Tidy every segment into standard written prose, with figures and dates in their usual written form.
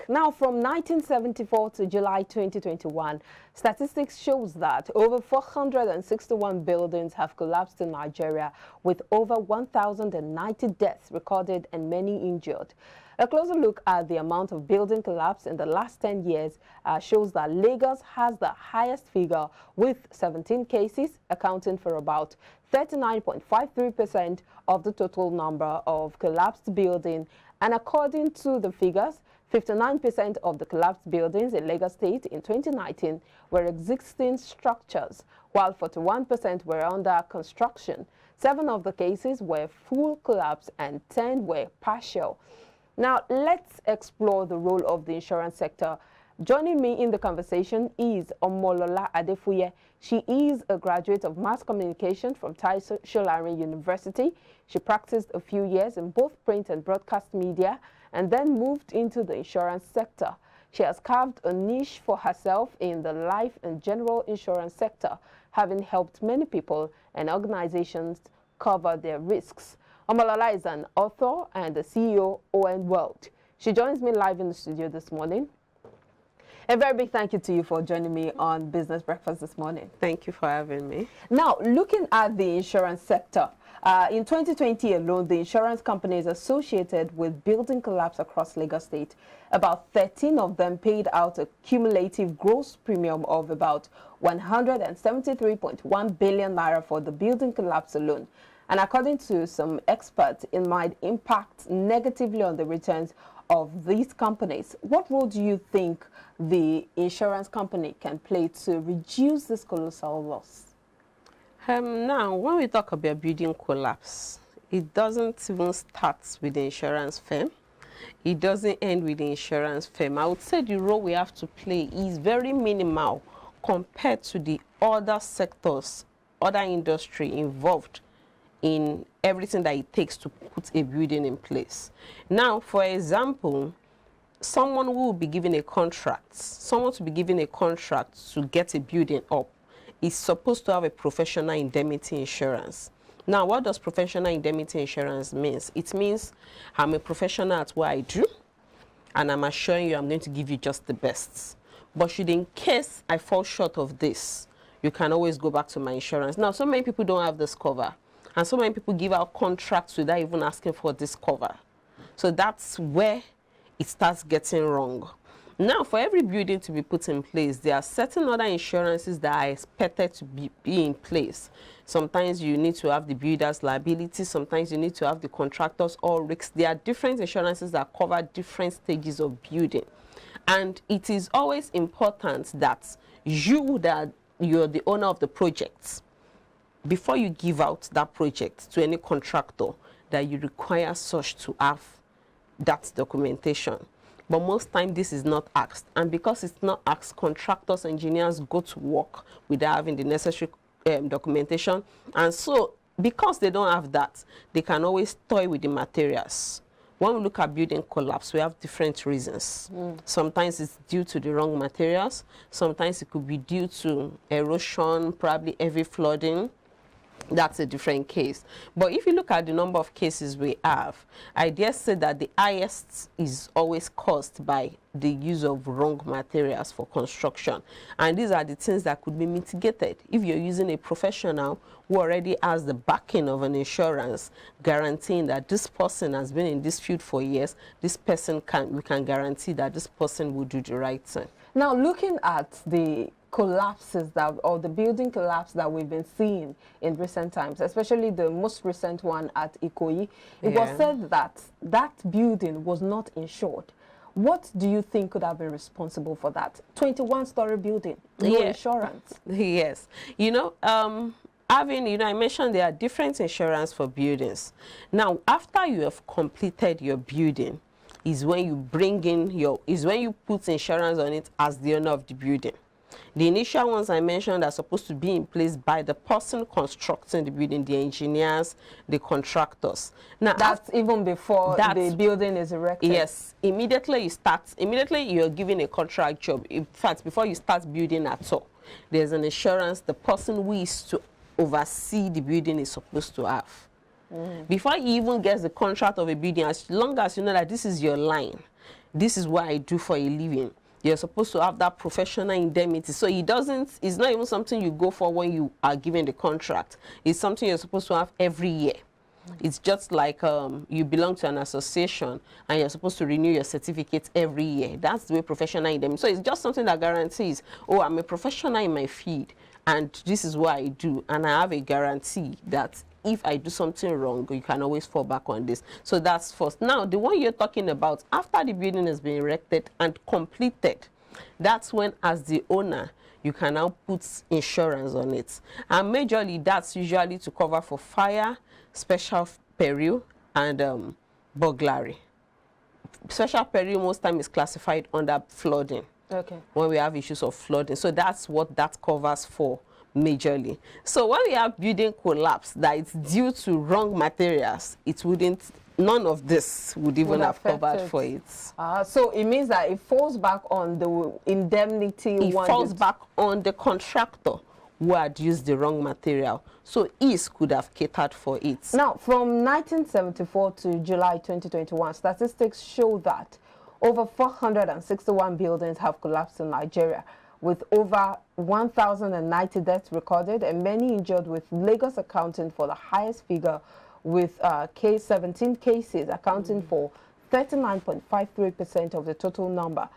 back. Now, from 1974 to July 2021, statistics shows that over 461 buildings have collapsed in Nigeria, with over 1,090 deaths recorded and many injured. A closer look at the amount of building collapse in the last 10 years shows that Lagos has the highest figure, with 17 cases, accounting for about 39.53% of the total number of collapsed buildings. And according to the figures, 59% of the collapsed buildings in Lagos State in 2019 were existing structures, while 41% were under construction. 7 of the cases were full collapse and 10 were partial. Now, let's explore the role of the insurance sector. Joining me in the conversation is Omolola Adefuye. She is a graduate of mass communication from Taiso Solarin University. She practiced a few years in both print and broadcast media and then moved into the insurance sector. She has carved a niche for herself in the life and general insurance sector, having helped many people and organizations cover their risks. Omolola is an author and the CEO ON World. She joins me live in the studio this morning. A very big thank you to you for joining me on Business Breakfast this morning. Thank you for having me. Now, looking at the insurance sector, in 2020 alone, the insurance companies associated with building collapse across Lagos State, about 13 of them paid out a cumulative gross premium of about 173.1 billion naira for the building collapse alone. And according to some experts, it might impact negatively on the returns of these companies. What role do you think the insurance company can play to reduce this colossal loss? Now, when we talk about building collapse, it doesn't even start with the insurance firm. It doesn't end with the insurance firm. I would say the role we have to play is very minimal compared to the other sectors, other industry involved in everything that it takes to put a building in place. Now, for example, someone who will be given a contract, to get a building up is supposed to have a professional indemnity insurance. Now, what does professional indemnity insurance mean? It means I'm a professional at what I do, and I'm assuring you I'm going to give you just the best. But should in case I fall short of this, you can always go back to my insurance. Now, so many people don't have this cover. And so many people give out contracts without even asking for this cover. So that's where it starts getting wrong. Now, for every building to be put in place, there are certain other insurances that are expected to be in place. Sometimes you need to have the builder's liability. Sometimes you need to have the contractor's all risks. There are different insurances that cover different stages of building. And it is always important that you're the owner of the project, before you give out that project to any contractor, that you require such to have that documentation. But most time this is not asked. And because it's not asked, contractors, engineers go to work without having the necessary documentation. And so, because they don't have that, they can always toy with the materials. When we look at building collapse, we have different reasons. Sometimes it's due to the wrong materials. Sometimes it could be due to erosion, probably heavy flooding. That's a different case. But if you look at the number of cases we have, I dare say that the highest is always caused by the use of wrong materials for construction. And these are the things that could be mitigated if you're using a professional who already has the backing of an insurance guaranteeing that this person has been in this field for years. We can guarantee that this person will do the right thing. Now, looking at the collapses or the building collapse that we've been seeing in recent times, especially the most recent one at Ikoyi, it was said that that building was not insured. What do you think could have been responsible for that? 21-story building, no insurance. Yes. I mentioned there are different insurance for buildings. Now, after you have completed your building, is when you put insurance on it as the owner of the building. The initial ones I mentioned are supposed to be in place by the person constructing the building, the engineers, the contractors. Now, that's even before the building is erected. Yes. Immediately you're given a contract job. In fact, before you start building at all, there's an insurance the person who is to oversee the building is supposed to have. Before he even gets the contract of a building, as long as you know that this is your line, this is what I do for a living. You're supposed to have that professional indemnity. So it's not even something you go for when you are given the contract. It's something you're supposed to have every year. It's just like you belong to an association and you're supposed to renew your certificate every year. That's the way professional indemnity. So it's just something that guarantees, oh, I'm a professional in my field and this is what I do. And I have a guarantee that if I do something wrong, you can always fall back on this. So that's first. Now, the one you're talking about, after the building has been erected and completed, that's when, as the owner, you can now put insurance on it. And majorly, that's usually to cover for fire, special peril, and burglary. Special peril most time is classified under flooding. Okay. When we have issues of flooding. So that's what that covers for majorly. So when we have building collapse that it's due to wrong materials, it wouldn't, none of this would even have covered for it. So it means that it falls back on the indemnity. It falls back on the contractor who had used the wrong material. So IS could have catered for it. Now, from 1974 to July 2021, statistics show that over 461 buildings have collapsed in Nigeria, with over 1,090 deaths recorded and many injured, with Lagos accounting for the highest figure, with 17 cases accounting for 39.53% of the total number.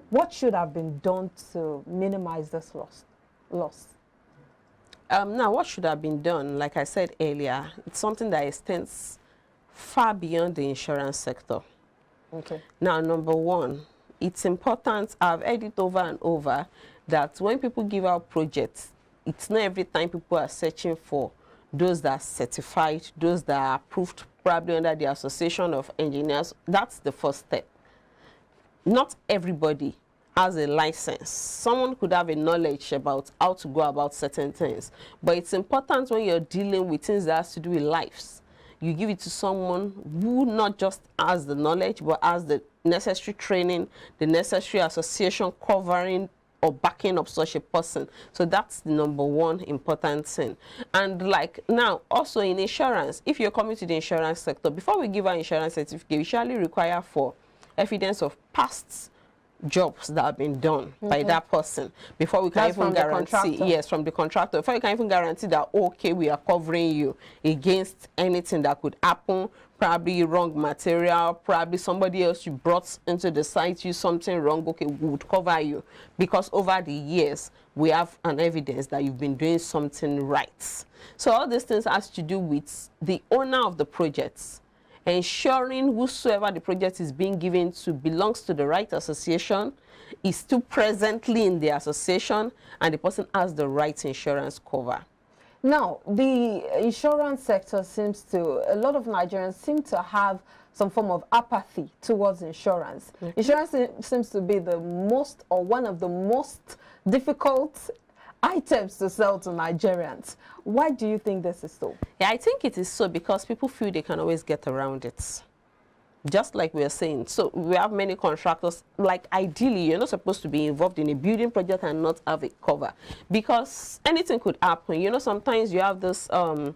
What should have been done to minimize this loss? Now, what should have been done, like I said earlier, it's something that extends far beyond the insurance sector. Okay. Now, number one, it's important, I've heard it over and over, that when people give out projects, it's not every time people are searching for those that are certified, those that are approved probably under the Association of Engineers. That's the first step. Not everybody has a license. Someone could have a knowledge about how to go about certain things, but it's important when you're dealing with things that has to do with lives, you give it to someone who not just has the knowledge, but has the necessary training, the necessary association covering or backing up such a person. So that's the number one important thing. And like now, also in insurance, if you're coming to the insurance sector, before we give our insurance certificate, we usually require for evidence of past jobs that have been done by that person before we can even guarantee, yes, from the contractor, before you can even guarantee that, okay, we are covering you against anything that could happen, probably wrong material, probably somebody else you brought into the site used something wrong, okay, we would cover you, because over the years we have an evidence that you've been doing something right. So all these things has to do with the owner of the projects, ensuring whosoever the project is being given to belongs to the right association, is still presently in the association, and the person has the right insurance cover. Now, the insurance sector seems to, a lot of Nigerians seem to have some form of apathy towards insurance. Insurance seems to be the most, or one of the most difficult items to sell to Nigerians. Why do you think this is so? Yeah, I think it is so because people feel they can always get around it. Just like we are saying. So we have many contractors, like ideally you're not supposed to be involved in a building project and not have a cover, because anything could happen. You know, sometimes you have this what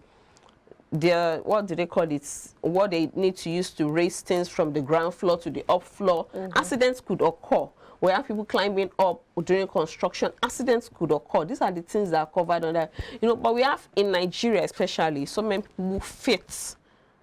do they call it, what they need to use to raise things from the ground floor to the up floor. Accidents could occur. We have people climbing up during construction. Accidents could occur. These are the things that are covered under, you know, but we have in Nigeria especially so many people who fit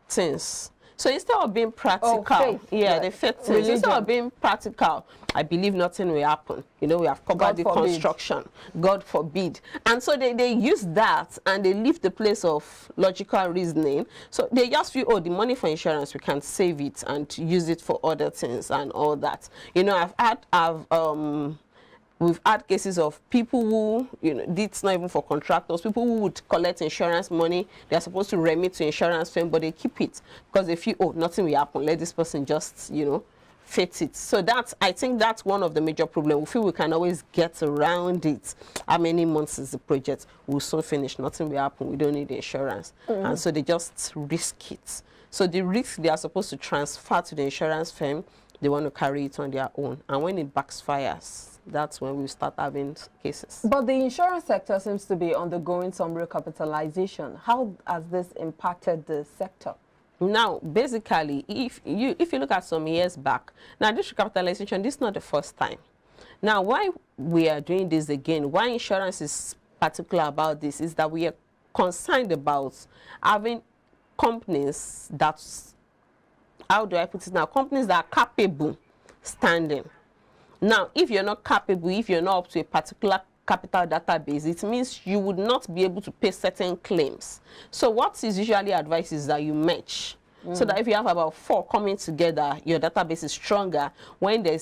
things. So instead of being practical, they fit things. Instead of being practical, I believe nothing will happen. You know, we have covered the construction. God forbid. And so they use that and they leave the place of logical reasoning. So they just feel, oh, the money for insurance, we can save it and use it for other things and all that. You know, we've had cases of people who, you know, it's not even for contractors, people who would collect insurance money, they're supposed to remit to insurance firm, but they keep it because they feel, oh, nothing will happen, let this person just, you know, fit it. So that's, I think that's one of the major problems. We feel we can always get around it. How many months is the project? We'll soon finish, nothing will happen, we don't need insurance. And so they just risk it. So the risk they are supposed to transfer to the insurance firm, they want to carry it on their own. And when it backfires, that's when we start having cases. But the insurance sector seems to be undergoing some recapitalization. How has this impacted the sector? Now, basically, if you look at some years back, now this recapitalization, this is not the first time. Now, why we are doing this again, why insurance is particular about this, is that we are concerned about having companies that, how do I put it now, companies that are capable standing. Now, if you're not capable, if you're not up to a particular capital database, it means you would not be able to pay certain claims. So what is usually advised is that you match. So that if you have about 4 coming together, your database is stronger. When there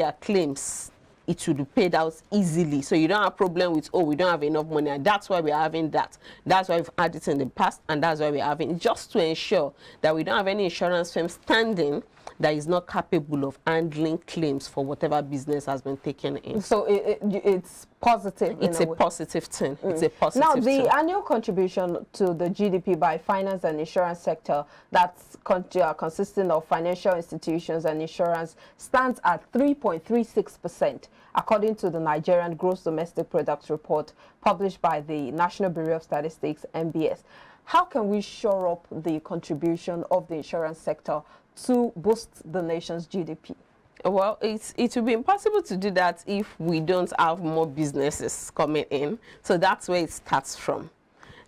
are claims, it will be paid out easily. So you don't have problem with, oh, we don't have enough money. And that's why we're having that. That's why we've had it in the past, and that's why we're having it, just to ensure that we don't have any insurance firm standing that is not capable of handling claims for whatever business has been taken in. So it's positive. It's a positive thing. It's a positive Now, the thing. annual contribution to the GDP by finance and insurance sector, that's consisting of financial institutions and insurance, stands at 3.36%, according to the Nigerian Gross Domestic Product report published by the National Bureau of Statistics, NBS. How can we shore up the contribution of the insurance sector to boost the nation's GDP? Well, it will be impossible to do that if we don't have more businesses coming in. So that's where it starts from.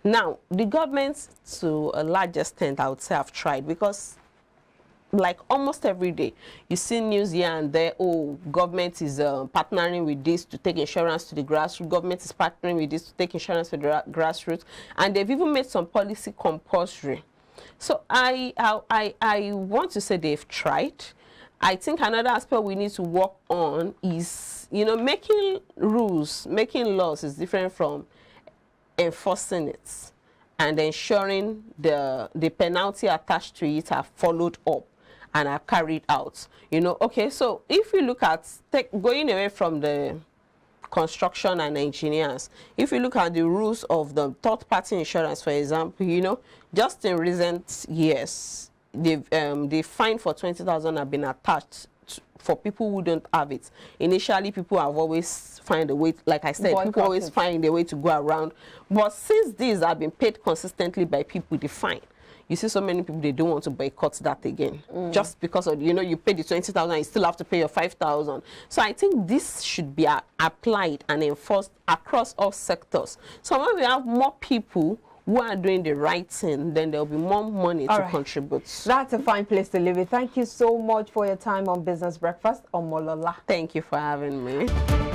Now, the government, to a large extent, I would say, have tried, because like almost every day, you see news here and there, oh, government is partnering with this to take insurance to the grassroots, government is partnering with this to take insurance to the grassroots, and they've even made some policy compulsory. So I want to say they've tried. I think another aspect we need to work on is, you know, making rules, making laws is different from enforcing it, and ensuring the penalty attached to it are followed up and are carried out. You know, okay, so if we look at going away from the construction and engineers, if you look at the rules of the third-party insurance, for example, you know, just in recent years, the fine for 20,000 have been attached for people who don't have it. Initially, people have always find a way, like I said, people always find a way to go around. But since these have been paid consistently by people, the fine, you see so many people, they don't want to boycott that again. Just because of, you know, you pay the 20,000, you still have to pay your 5,000. So I think this should be applied and enforced across all sectors. So when we have more people who are doing the right thing, then there'll be more money to contribute. That's a fine place to leave it. Thank you so much for your time on Business Breakfast on Molola. Thank you for having me.